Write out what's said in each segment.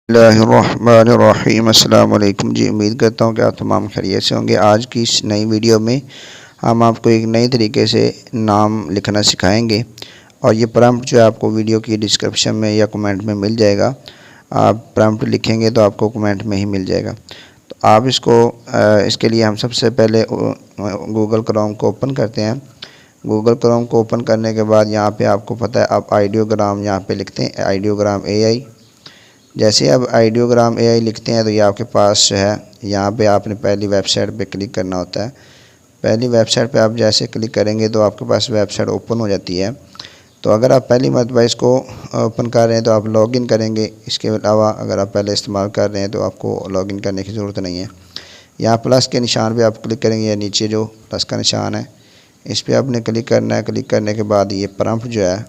बिस्मिल्लाहिर्रहमानिर्रहीम। अस्सलाम वालेकुम जी। उम्मीद करता हूँ कि आप तमाम खैरियत से होंगे। आज की इस नई वीडियो में हम आपको एक नई तरीके से नाम लिखना सिखाएंगे और ये प्रॉम्प्ट जो है आपको वीडियो की डिस्क्रिप्शन में या कमेंट में मिल जाएगा। आप प्रॉम्प्ट लिखेंगे तो आपको कमेंट में ही मिल जाएगा। तो आप इसके लिए हम सबसे पहले गूगल क्रोम को ओपन करते हैं। गूगल क्रोम को ओपन करने के बाद यहाँ पे आपको पता है आप आइडियोग्राम यहाँ पे लिखते हैं, आइडियोग्राम एआई। जैसे अब आइडियोग्राम एआई लिखते हैं तो ये आपके पास जो है यहाँ पे आपने पहली वेबसाइट पे क्लिक करना होता है। पहली वेबसाइट पे आप जैसे क्लिक करेंगे तो आपके पास वेबसाइट ओपन हो जाती है। तो अगर आप पहली मरतबा इसको ओपन कर रहे हैं तो आप लॉगिन करेंगे। इसके अलावा अगर आप पहले इस्तेमाल कर रहे हैं तो आपको लॉगिन करने की ज़रूरत नहीं है। यहाँ प्लस के निशान पे आप क्लिक करेंगे या नीचे जो प्लस का निशान है इस पर आपने क्लिक करना है। क्लिक करने के बाद ये प्रॉम्प्ट जो है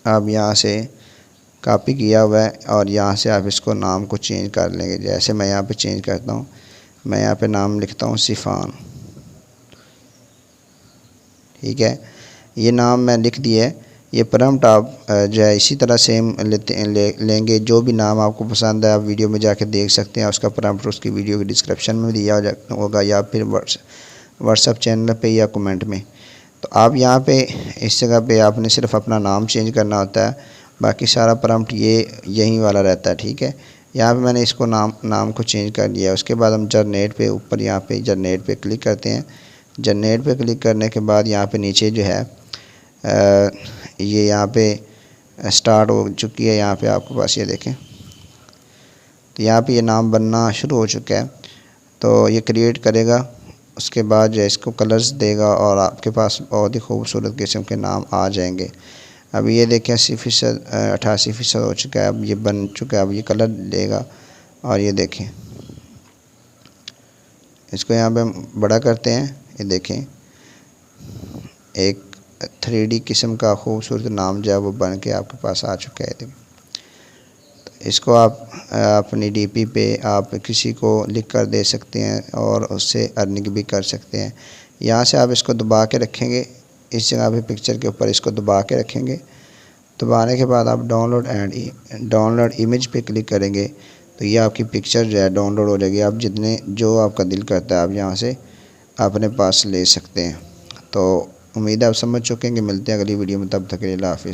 आप यहाँ से कॉपी किया हुआ है और यहाँ से आप इसको नाम को चेंज कर लेंगे। जैसे मैं यहाँ पे चेंज करता हूँ, मैं यहाँ पे नाम लिखता हूँ सिफ़ान। ठीक है, ये नाम मैं लिख दिया है। ये प्रॉम्प्ट आप जो है इसी तरह सेम लेंगे। जो भी नाम आपको पसंद है आप वीडियो में जाके देख सकते हैं। उसका प्रॉम्प्ट उसकी वीडियो की डिस्क्रिप्शन में दिया होगा या फिर व्हाट्सएप चैनल पे या कमेंट में। तो आप यहाँ पे इस जगह पे आपने सिर्फ अपना नाम चेंज करना होता है, बाकी सारा प्रॉम्प्ट यही वाला रहता है। ठीक है, यहाँ पे मैंने इसको नाम को चेंज कर लिया। उसके बाद हम जनरेट पे ऊपर यहाँ पे जनरेट पे क्लिक करते हैं। जनरेट पे क्लिक करने के बाद यहाँ पे नीचे जो है ये यहाँ पे स्टार्ट हो चुकी है। यहाँ पे आपके पास ये देखें तो यहाँ पे ये नाम बनना शुरू हो चुका है। तो ये क्रिएट करेगा, उसके बाद जो है इसको कलर्स देगा और आपके पास बहुत ही खूबसूरत किस्म के नाम आ जाएंगे। अब ये देखें 80% 88% हो चुका है। अब ये बन चुका है। अब ये कलर देगा और ये देखें इसको यहाँ पे हम बड़ा करते हैं। ये देखें एक 3D किस्म का खूबसूरत नाम जो है वो बन के आपके पास आ चुका है। तो इसको आप अपनी डीपी पे आप किसी को लिख कर दे सकते हैं और उससे अर्निंग भी कर सकते हैं। यहाँ से आप इसको दबा के रखेंगे, इस जगह पे पिक्चर के ऊपर इसको दबा के रखेंगे। दबाने के बाद आप डाउनलोड इमेज पे क्लिक करेंगे तो ये आपकी पिक्चर जो है डाउनलोड हो जाएगी। आप जो आपका दिल करता है आप यहाँ से अपने पास ले सकते हैं। तो उम्मीद है आप समझ चुके हैं कि मिलते हैं अगली वीडियो में। तब तक के लिए अल्लाह हाफ़िज़।